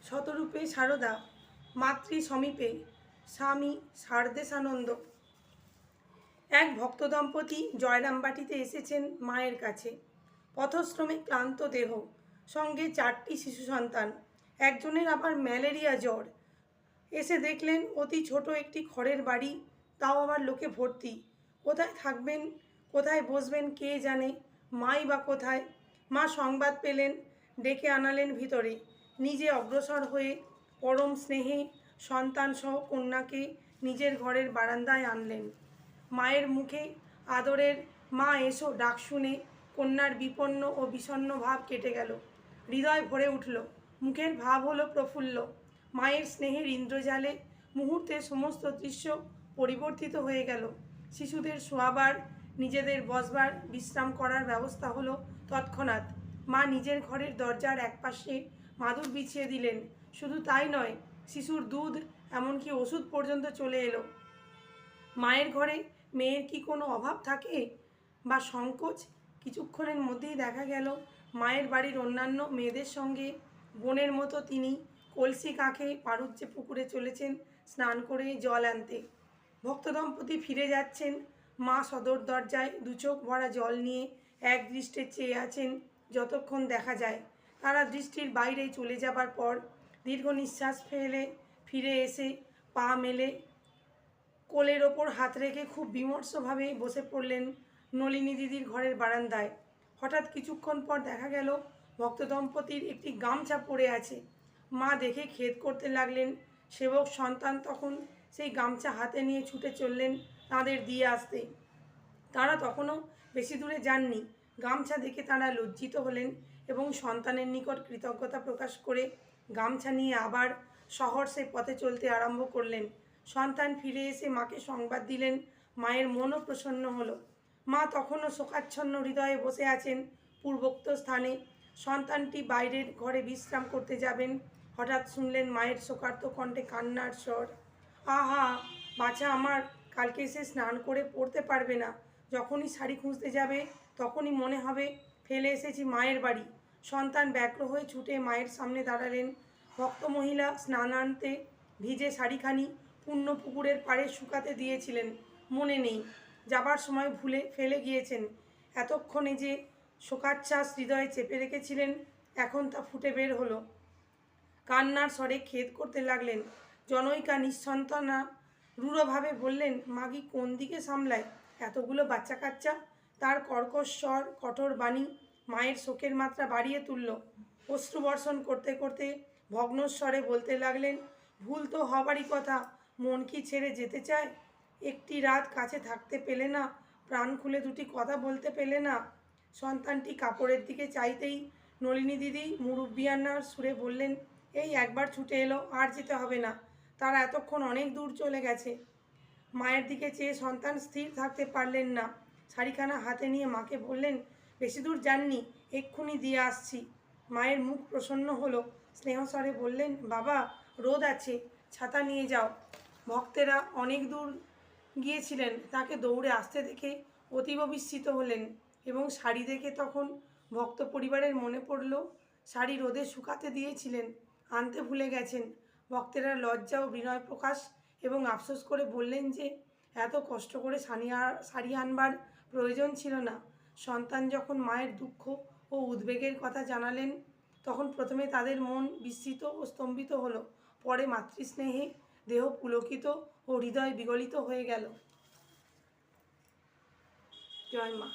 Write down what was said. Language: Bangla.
শতরূপে সারদা, মাতৃ সমীপে স্বামী সারদেশানন্দ। এক ভক্ত দম্পতি জয়রামবাটিতে এসেছেন মায়ের কাছে। পথশ্রমে ক্লান্ত দেহ, সঙ্গে 4টি শিশু সন্তান, একজনের আবার ম্যালেরিয়া জ্বর। এসে দেখলেন অতি ছোট একটি খড়ের বাড়ি, তাও আবার লোকে ভর্তি। কোথায় থাকবেন, কোথায় বসবেন কে জানে, মাই বা কোথায়। মা সংবাদ পেলেন, ডেকে আনালেন ভিতরে। নিজে অগ্রসর হয়ে পরম স্নেহে সন্তানসহ কন্যাকে নিজের ঘরের বারান্দায় আনলেন। মায়ের মুখে আদরের মা এসো ডাক শুনে কন্যার বিপন্ন ও বিষণ্ণ ভাব কেটে গেল। হৃদয় ভরে উঠল, মুখের ভাব হলো প্রফুল্ল। মায়ের স্নেহের ইন্দ্রজালে মুহূর্তে সমস্ত দৃশ্য পরিবর্তিত হয়ে গেল। শিশুদের শোয়াবার, নিজেদের বসবার, বিশ্রাম করার ব্যবস্থা হলো তৎক্ষণাৎ। মা নিজের ঘরের দরজার একপাশে মাদুর বিছিয়ে দিলেন। শুধু তাই নয়, শিশুর দুধ এমনকি ওষুধ পর্যন্ত চলে এলো। মায়ের ঘরে মেয়ের কি কোনো অভাব থাকে বা সংকোচ? কিছুক্ষণের মধ্যেই দেখা গেল মায়ের বাড়ির অন্যান্য মেয়েদের সঙ্গে বোনের মতো তিনি কলসি কাঁখে পারুজ্যে পুকুরে চলেছেন স্নান করে জল আনতে। ভক্ত দম্পতি ফিরে যাচ্ছেন। মা সদর দরজায় দুচোখ ভরা জল নিয়ে এক দৃষ্টে চেয়ে আছেন যতক্ষণ দেখা যায়। তারা দৃষ্টির বাইরে চলে যাবার পর দীর্ঘ নিঃশ্বাস ফেলে ফিরে এসে পা মেলে কোলের ওপর হাত রেখে খুব বিমর্ষভাবে বসে পড়লেন নলিনী দিদির ঘরের বারান্দায়। হঠাৎ কিছুক্ষণ পর দেখা গেল ভক্ত দম্পতির একটি গামছা পড়ে আছে। মা দেখে খেদ করতে লাগলেন। সেবক সন্তান তখন সেই গামছা হাতে নিয়ে ছুটে চললেন তাদের দিয়ে আসতে। তারা তখনও বেশি দূরে যাননি। গামছা দেখে তারা লজ্জিত হলেন এবং সন্তানের নিকট কৃতজ্ঞতা প্রকাশ করে গামছা নিয়ে আবার সহর্ষে পথে চলতে আরম্ভ করলেন। সন্তান ফিরে এসে মাকে সংবাদ দিলেন। মায়ের মনও প্রসন্ন হলো। মা তখনও শোকাচ্ছন্ন হৃদয়ে বসে আছেন পূর্বোক্ত স্থানে। সন্তানটি বাইরের ঘরে বিশ্রাম করতে যাবেন। হঠাৎ শুনলেন মায়ের শোকার্ত কণ্ঠে কান্নার স্বর। আহা বাছা আমার, কালকে এসে স্নান করে পড়তে পারবে না। যখনই শাড়ি খুঁজতে যাবে তখনই মনে হবে ফেলে এসেছি মায়ের বাড়ি। সন্তান ব্যগ্র হয়ে ছুটে মায়ের সামনে দাঁড়ালেন। ভক্ত মহিলা স্নানান্তে ভিজে শাড়িখানি পূর্ণ পুকুরের পাড়ে শুকাতে দিয়েছিলেন, মনে নেই। যাবার সময় ভুলে ফেলে গিয়েছেন। এতক্ষণে যে শোকাচ্ছ্বাস হৃদয়ে চেপে রেখেছিলেন, এখন তা ফুটে বের হলো। কান্নার স্বরে খেদ করতে লাগলেন। জনৈকা নিঃসন্তানা রূঢ়ভাবে বললেন, মাগি কোন দিকে সামলায় এতগুলো বাচ্চা কাচ্চা? তার কর্কশ স্বর, কঠোর বাণী মায়ের শোকের মাত্রা বাড়িয়ে তুলল। অশ্রুবর্ষণ করতে করতে ভগ্নস্বরে বলতে লাগলেন, ভুল তো হবারই কথা, মন কি ছেড়ে যেতে চায়? একটি রাত কাছে থাকতে পেলে না? প্রাণ খুলে দুটি কথা বলতে পেলে না? সন্তানটি কাপড়ের দিকে চাইতেই নলিনী দিদি মুরব্বিয়ানার সুরে বললেন, এই একবার ছুটে এলো, আর যেতে হবে না। তারা এতক্ষণ অনেক দূর চলে গেছে। মায়ের দিকে চেয়ে সন্তান স্থির থাকতে পারলেন না। শাড়িখানা হাতে নিয়ে মাকে বললেন, বেশি দূর যাননি, এক্ষুনি দিয়ে আসছি। মায়ের মুখ প্রসন্ন হলো। স্নেহস্বরে বললেন, বাবা রোদ আছে, ছাতা নিয়ে যাও। ভক্তেরা অনেক দূর গিয়েছিলেন। তাকে দৌড়ে আসতে দেখে অতীব বিস্মিত হলেন এবং শাড়ি দেখে তখন ভক্ত পরিবারের মনে পড়ল শাড়ি রোদে শুকাতে দিয়েছিলেন, আনতে ভুলে গেছেন। ভক্তেরা লজ্জা ও বিনয় প্রকাশ এবং আফসোস করে বললেন যে এত কষ্ট করে শাড়ি আনবার প্রয়োজন ছিল না। সন্তান যখন মায়ের দুঃখ ও উদ্বেগের কথা জানালেন, তখন প্রথমে তাদের মন বিস্মিত ও স্তম্ভিত হলো। পরে মাতৃস্নেহে দেহ পুলকিত ও হৃদয় বিগলিত হয়ে গেল। জয় মা।